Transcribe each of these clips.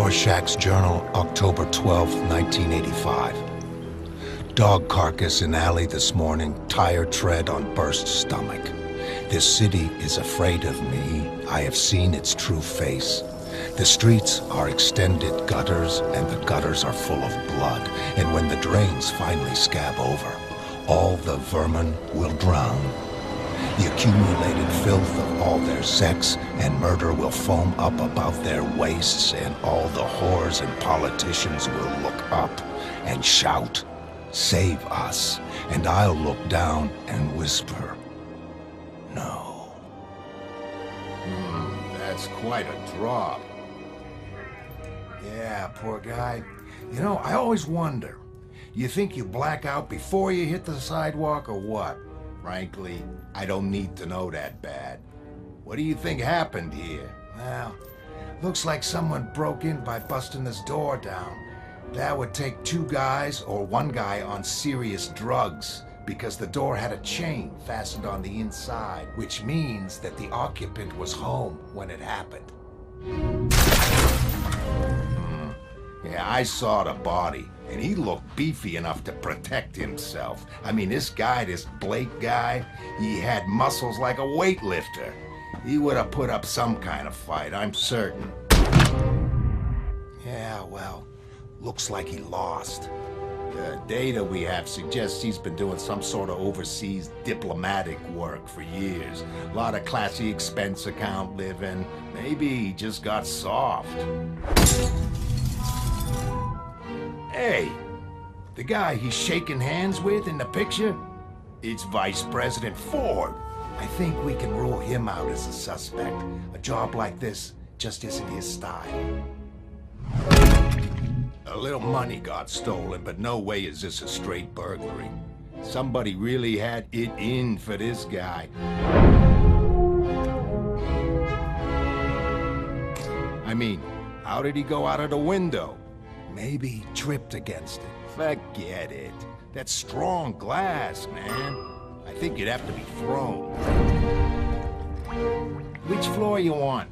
Rorschach's Journal, October 12, 1985. Dog carcass in alley this morning, tired tread on burst stomach. This city is afraid of me. I have seen its true face. The streets are extended gutters, and the gutters are full of blood. And when the drains finally scab over, all the vermin will drown. The accumulated filth of all their sex and murder will foam up about their waists, and all the whores and politicians will look up and shout, "Save us," and I'll look down and whisper, "No." That's quite a drop. Yeah, poor guy. You know, I always wonder, you think you black out before you hit the sidewalk or what? Frankly, I don't need to know that bad. What do you think happened here? Well, looks like someone broke in by busting this door down. That would take two guys or one guy on serious drugs, because the door had a chain fastened on the inside, which means that the occupant was home when it happened. Yeah, I saw the body, and he looked beefy enough to protect himself. I mean, this Blake guy, he had muscles like a weightlifter. He would have put up some kind of fight, I'm certain. Yeah, well, looks like he lost. The data we have suggests he's been doing some sort of overseas diplomatic work for years. A lot of classy expense account living. Maybe he just got soft. Hey, the guy he's shaking hands with in the picture? It's Vice President Ford. I think we can rule him out as a suspect. A job like this just isn't his style. A little money got stolen, but no way is this a straight burglary. Somebody really had it in for this guy. I mean, how did he go out of the window? Maybe he tripped against it. Forget it. That's strong glass, man. I think you'd have to be thrown. Which floor you want?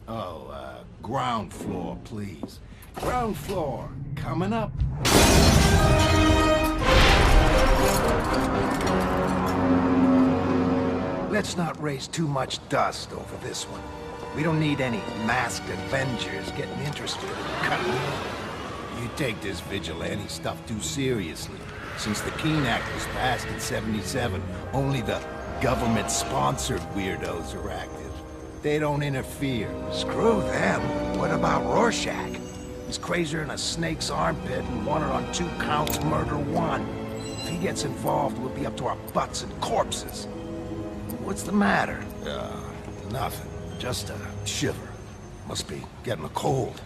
Oh, ground floor, please. Ground floor, coming up. Let's not raise too much dust over this one. We don't need any masked Avengers getting interested in cutting in. You take this vigilante stuff too seriously. Since the Keene Act was passed in '77, only the government-sponsored weirdos are active. They don't interfere. Screw them. What about Rorschach? He's crazier than a snake's armpit and wanted on 2 counts, murder 1. If he gets involved, we'll be up to our butts in corpses. What's the matter? Nothing. Just a shiver. Must be getting a cold.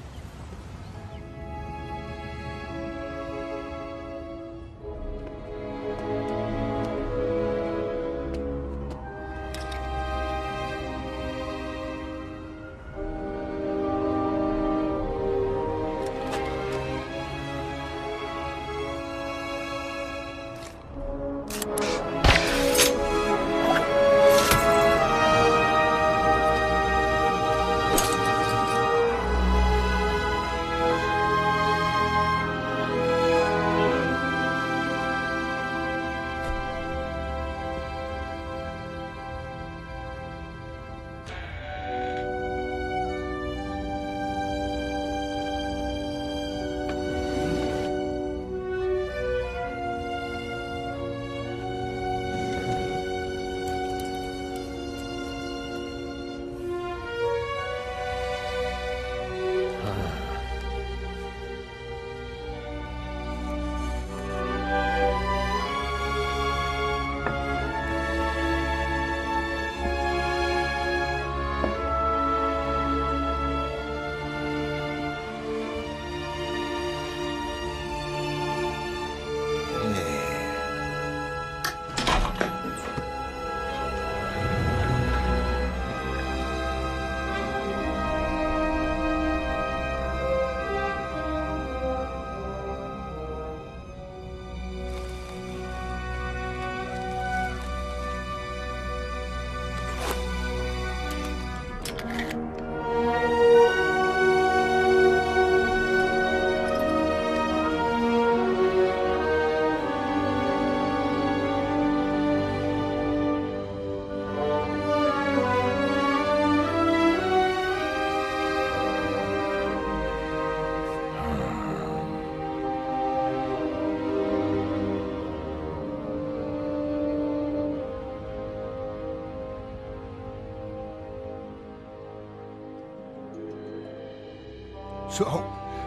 So,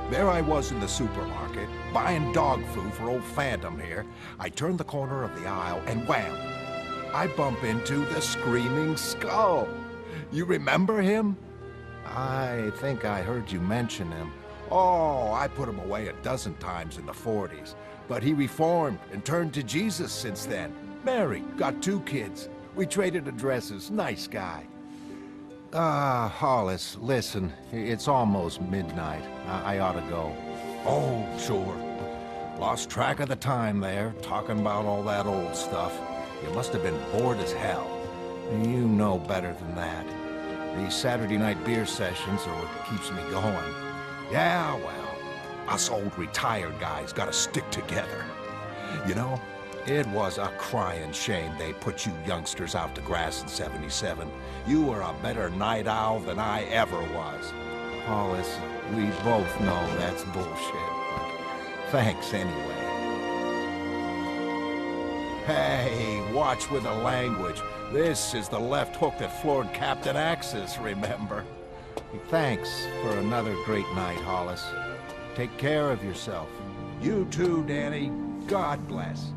there I was in the supermarket, buying dog food for old Phantom here. I turned the corner of the aisle, and wham! I bump into the Screaming Skull. You remember him? I think I heard you mention him. Oh, I put him away a dozen times in the 40s. But he reformed and turned to Jesus since then. Married, got 2 kids. We traded addresses. Nice guy. Hollis, listen. It's almost midnight. I ought to go. Oh, sure. Lost track of the time there, talking about all that old stuff. You must have been bored as hell. You know better than that. These Saturday night beer sessions are what keeps me going. Yeah, well, us old retired guys gotta stick together. You know, it was a crying shame they put you youngsters out to grass in '77. You were a better night owl than I ever was. Hollis, we both know that's bullshit, but thanks anyway. Hey, watch with the language. This is the left hook that floored Captain Axis, remember? Thanks for another great night, Hollis. Take care of yourself. You too, Danny. God bless.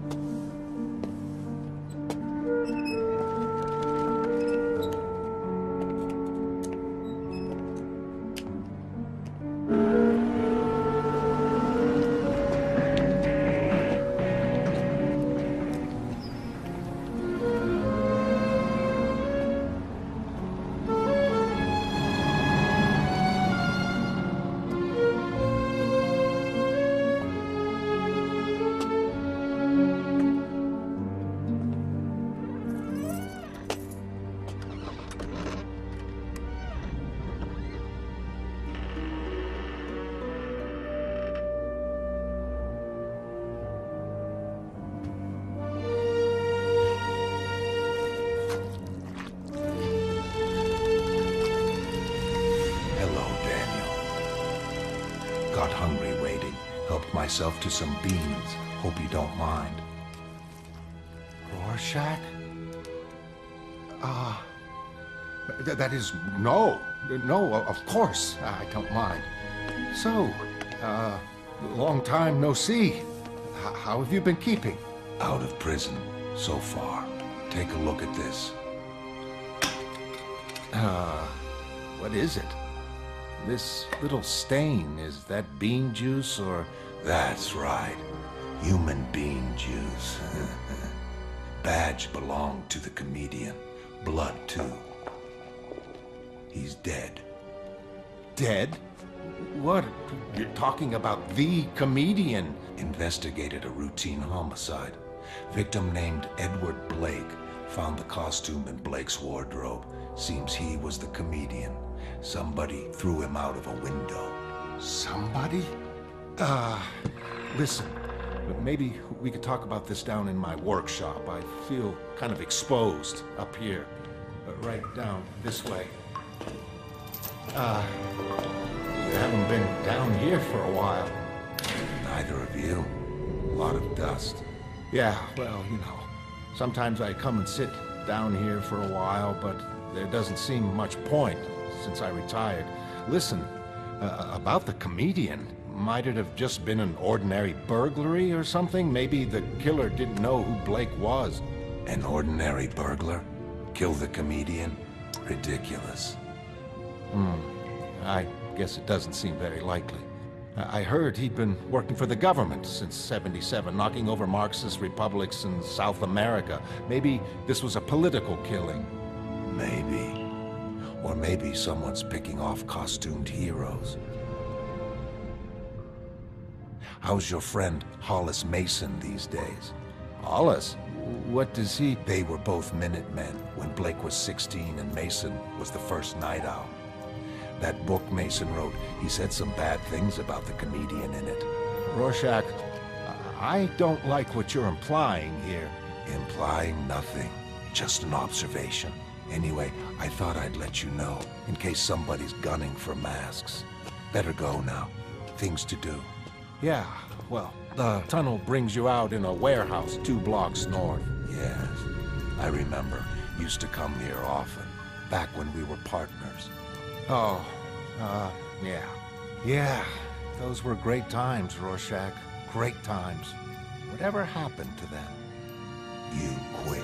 Got hungry waiting. Helped myself to some beans. Hope you don't mind. Rorschach? That is... No, of course. I don't mind. So, long time no see. How have you been keeping? Out of prison, so far. Take a look at this. What is it? This little stain, is that bean juice or... That's right. Human bean juice. Badge belonged to the comedian. Blood, too. He's dead. Dead? What? You're talking about the comedian? Investigated a routine homicide. Victim named Edward Blake. Found the costume in Blake's wardrobe. Seems he was the comedian. Somebody threw him out of a window. Somebody? Listen. Maybe we could talk about this down in my workshop. I feel kind of exposed up here. Right down this way. You haven't been down here for a while. Neither of you. A lot of dust. Yeah, well, you know. Sometimes I come and sit down here for a while, but there doesn't seem much point since I retired. Listen, about the comedian. Might it have just been an ordinary burglary or something? Maybe the killer didn't know who Blake was. An ordinary burglar? Kill the comedian? Ridiculous. I guess it doesn't seem very likely. I heard he'd been working for the government since '77, knocking over Marxist republics in South America. Maybe this was a political killing. Maybe. Or maybe someone's picking off costumed heroes. How's your friend Hollis Mason these days? Hollis? What does he... They were both Minutemen when Blake was 16 and Mason was the first night owl. That book Mason wrote, he said some bad things about the comedian in it. Rorschach, I don't like what you're implying here. Implying nothing. Just an observation. Anyway, I thought I'd let you know, in case somebody's gunning for masks. Better go now. Things to do. Yeah, well, the tunnel brings you out in a warehouse 2 blocks north. Yes, I remember. Used to come here often, back when we were partners. Oh, yeah. Yeah, those were great times, Rorschach. Great times. Whatever happened to them? You quit.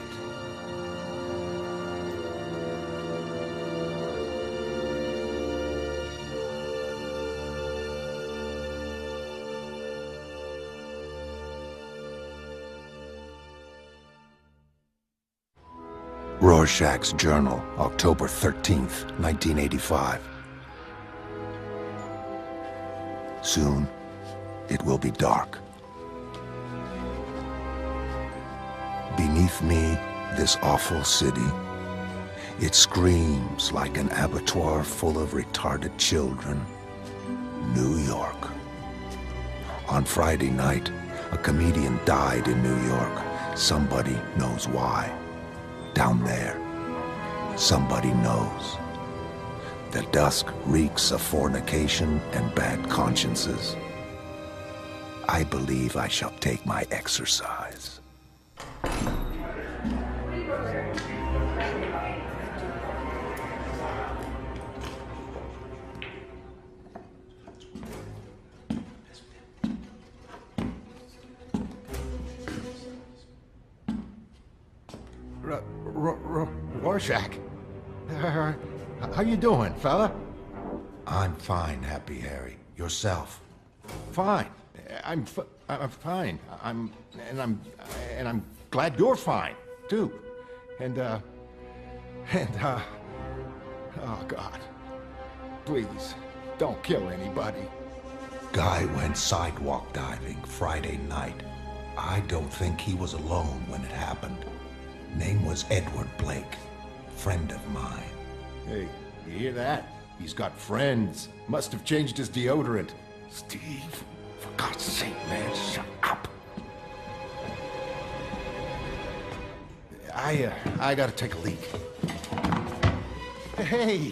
Rorschach's Journal, October 13th, 1985. Soon, it will be dark. Beneath me, this awful city. It screams like an abattoir full of retarded children. New York. On Friday night, a comedian died in New York. Somebody knows why. Down there, somebody knows. The dusk reeks of fornication and bad consciences. I believe I shall take my exercise. Rorschach. How you doing, fella? I'm fine, Happy Harry. Yourself? Fine. I'm fine. I'm glad you're fine too. And oh God, please don't kill anybody. Guy went sidewalk diving Friday night. I don't think he was alone when it happened. Name was Edward Blake, friend of mine. Hey, you hear that? He's got friends. Must have changed his deodorant. Steve, for God's sake, man, shut up. I gotta take a leak. Hey,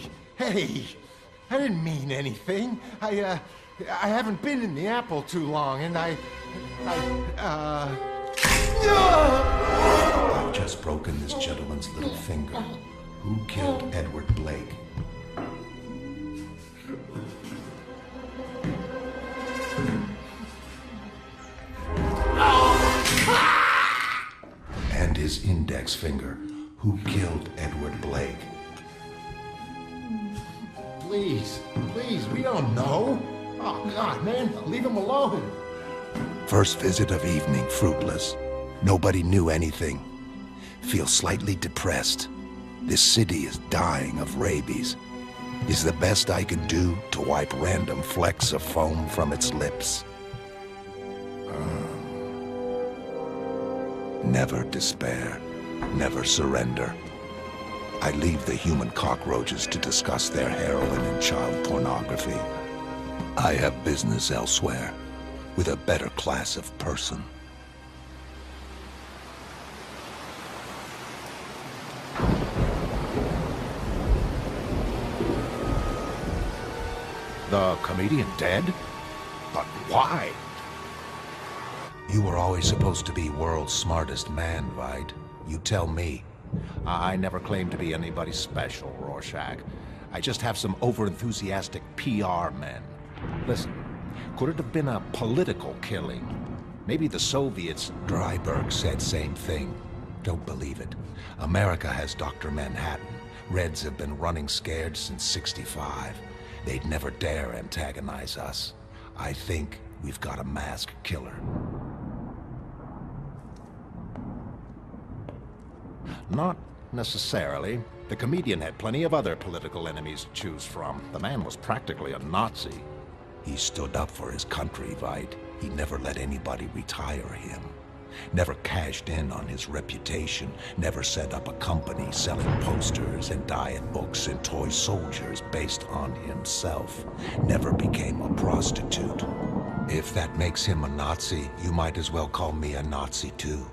I didn't mean anything. I haven't been in the apple too long, and I've just broken this gentleman's little finger. Who killed Edward Blake? And his index finger. Who killed Edward Blake? Please, we don't know. Oh, God, man, leave him alone. First visit of evening, fruitless. Nobody knew anything. Feel slightly depressed. This city is dying of rabies. Is the best I can do to wipe random flecks of foam from its lips. Never despair. Never surrender. I leave the human cockroaches to discuss their heroin and child pornography. I have business elsewhere, with a better class of person. The comedian dead? But why? You were always supposed to be world's smartest man, right? You tell me. I never claimed to be anybody special, Rorschach. I just have some overenthusiastic PR men. Listen, could it have been a political killing? Maybe the Soviets... Dryberg said same thing. Don't believe it. America has Dr. Manhattan. Reds have been running scared since '65. They'd never dare antagonize us. I think we've got a masked killer. Not necessarily. The comedian had plenty of other political enemies to choose from. The man was practically a Nazi. He stood up for his country, right? He never let anybody retire him. Never cashed in on his reputation. Never set up a company selling posters and diet books and toy soldiers based on himself. Never became a prostitute. If that makes him a Nazi, you might as well call me a Nazi too.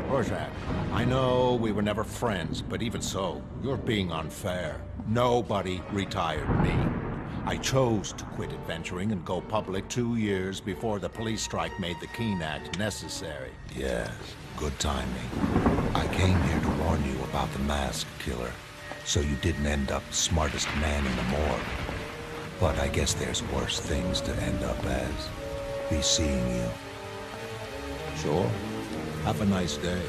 Rorschach, I know we were never friends, but even so, you're being unfair. Nobody retired me. I chose to quit adventuring and go public 2 years before the police strike made the Keene Act necessary. Yes, good timing. I came here to warn you about the masked killer, so you didn't end up smartest man in the morgue. But I guess there's worse things to end up as. Be seeing you. Sure. Have a nice day.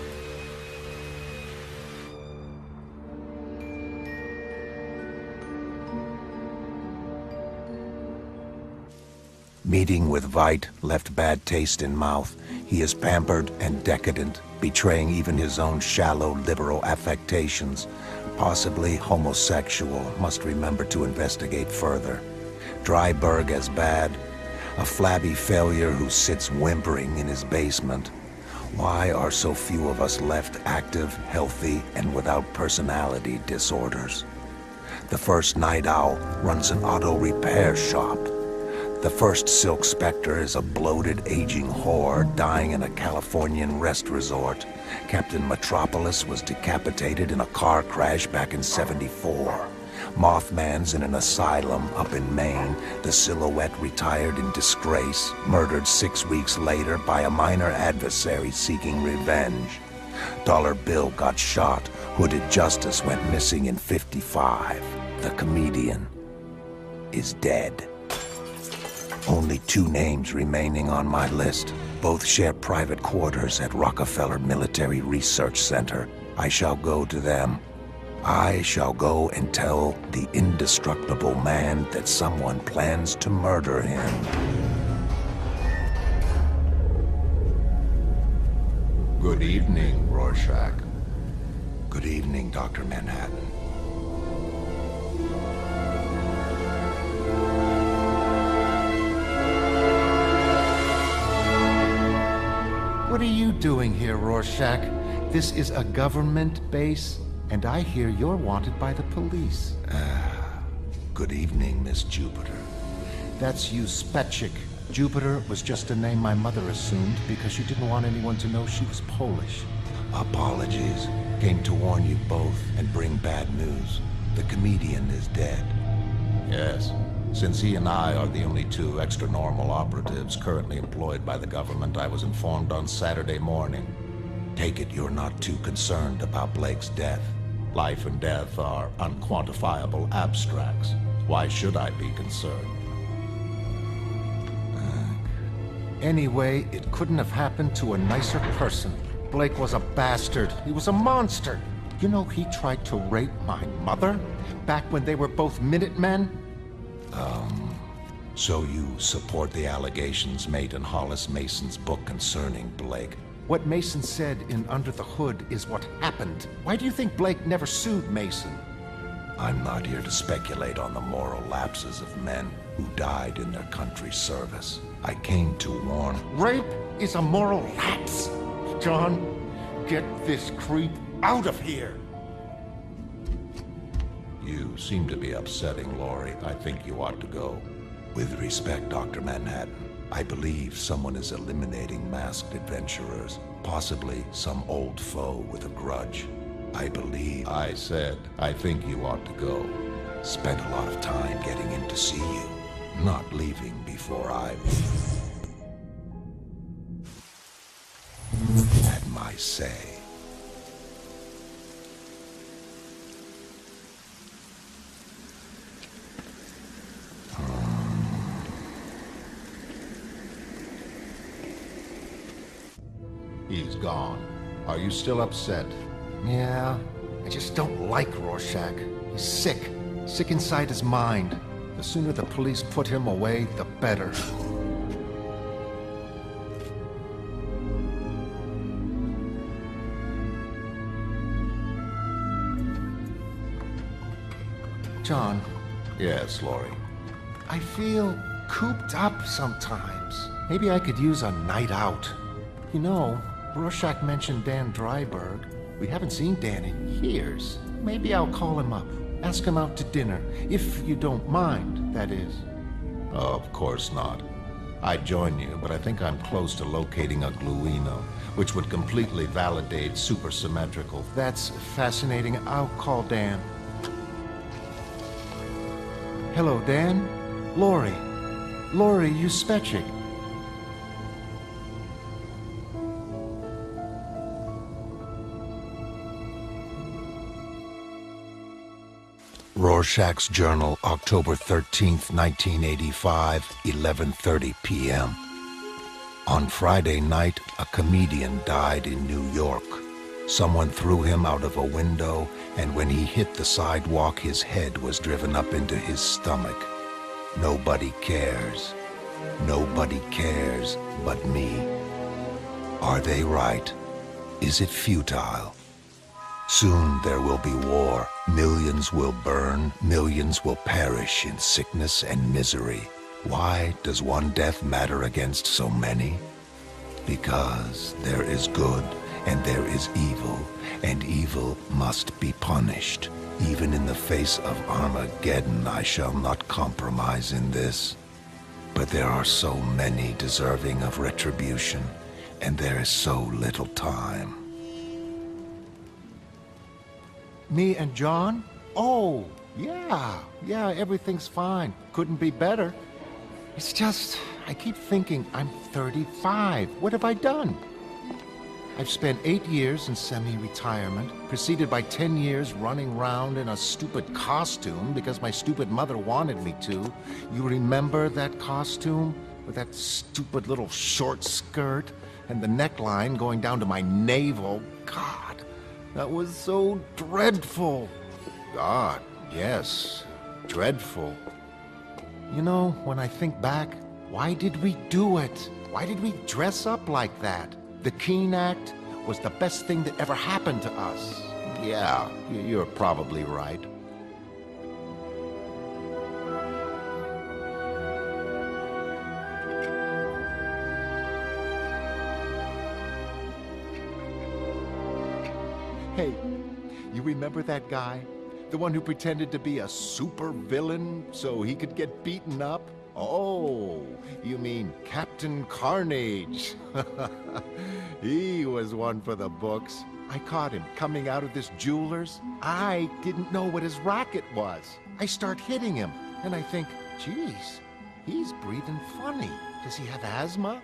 Meeting with Veidt left bad taste in mouth. He is pampered and decadent, betraying even his own shallow liberal affectations. Possibly homosexual. Must remember to investigate further. Dryberg as bad. A flabby failure who sits whimpering in his basement. Why are so few of us left active, healthy, and without personality disorders? The first night owl runs an auto repair shop. The first Silk Spectre is a bloated, aging whore dying in a Californian rest resort. Captain Metropolis was decapitated in a car crash back in '74. Mothman's in an asylum up in Maine. The Silhouette retired in disgrace, murdered 6 weeks later by a minor adversary seeking revenge. Dollar Bill got shot. Hooded Justice went missing in '55. The comedian is dead. Only 2 names remaining on my list. Both share private quarters at Rockefeller Military Research Center. I shall go to them. I shall go and tell the indestructible man that someone plans to murder him. Good evening, Rorschach. Good evening, Dr. Manhattan. What are you doing here, Rorschach? This is a government base, and I hear you're wanted by the police. Good evening, Miss Jupiter. That's you, Spetchik. Jupiter was just a name my mother assumed because she didn't want anyone to know she was Polish. Apologies. Came to warn you both and bring bad news. The comedian is dead. Yes. Since he and I are the only 2 extra-normal operatives currently employed by the government, I was informed on Saturday morning. Take it you're not too concerned about Blake's death. Life and death are unquantifiable abstracts. Why should I be concerned? Anyway, it couldn't have happened to a nicer person. Blake was a bastard. He was a monster. You know he tried to rape my mother? Back when they were both Minutemen? So you support the allegations made in Hollis Mason's book concerning Blake? What Mason said in Under the Hood is what happened. Why do you think Blake never sued Mason? I'm not here to speculate on the moral lapses of men who died in their country's service. I came to warn... Rape is a moral lapse. John, get this creep out of here. You seem to be upsetting Laurie. I think you ought to go. With respect, Dr. Manhattan, I believe someone is eliminating masked adventurers, possibly some old foe with a grudge. I believe I said I think you ought to go. Spent a lot of time getting in to see you, not leaving before I had my say. He's gone. Are you still upset? Yeah, I just don't like Rorschach. He's sick. Sick inside his mind. The sooner the police put him away, the better. John. Yes, Laurie. I feel cooped up sometimes. Maybe I could use a night out. You know, Rorschach mentioned Dan Dryberg. We haven't seen Dan in years. Maybe I'll call him up. Ask him out to dinner. If you don't mind, that is. Of course not. I'd join you, but I think I'm close to locating a gluino, which would completely validate supersymmetrical. That's fascinating. I'll call Dan. Hello, Dan. Lori. Lori Uspechik. Rorschach's Journal, October 13th, 1985, 11:30 p.m. On Friday night, a comedian died in New York. Someone threw him out of a window, and when he hit the sidewalk, his head was driven up into his stomach. Nobody cares. Nobody cares but me. Are they right? Is it futile? Soon there will be war. Millions will burn. Millions will perish in sickness and misery. Why does one death matter against so many? Because there is good and there is evil, and evil must be punished. Even in the face of Armageddon, I shall not compromise in this. But there are so many deserving of retribution, and there is so little time. Me and John? Oh, yeah, everything's fine. Couldn't be better. It's just, I keep thinking I'm 35. What have I done? I've spent 8 years in semi-retirement, preceded by 10 years running around in a stupid costume because my stupid mother wanted me to. You remember that costume? With that stupid little short skirt and the neckline going down to my navel? God, that was so dreadful. God, yes, dreadful. You know, when I think back, why did we do it? Why did we dress up like that? The Keene Act was the best thing that ever happened to us. Yeah, you're probably right. Hey, you remember that guy? The one who pretended to be a super villain so he could get beaten up? Oh, you mean Captain Carnage. He was one for the books. I caught him coming out of this jeweler's. I didn't know what his racket was. I start hitting him, and I think, geez, he's breathing funny. Does he have asthma?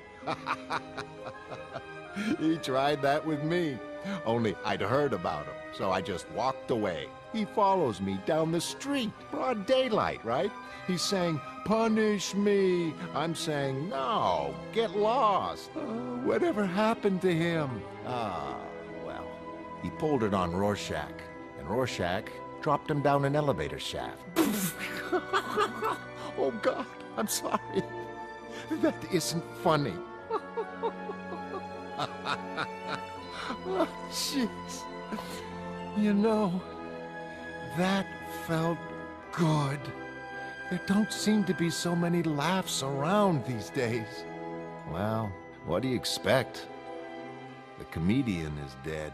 He tried that with me. Only I'd heard about him, so I just walked away. He follows me down the street, broad daylight, right? He's saying, "Punish me." I'm saying, "No, get lost." Whatever happened to him? Well, he pulled it on Rorschach, and Rorschach dropped him down an elevator shaft. Oh, God, I'm sorry. That isn't funny. Oh, jeez. You know, that felt good. There don't seem to be so many laughs around these days. Well, what do you expect? The comedian is dead.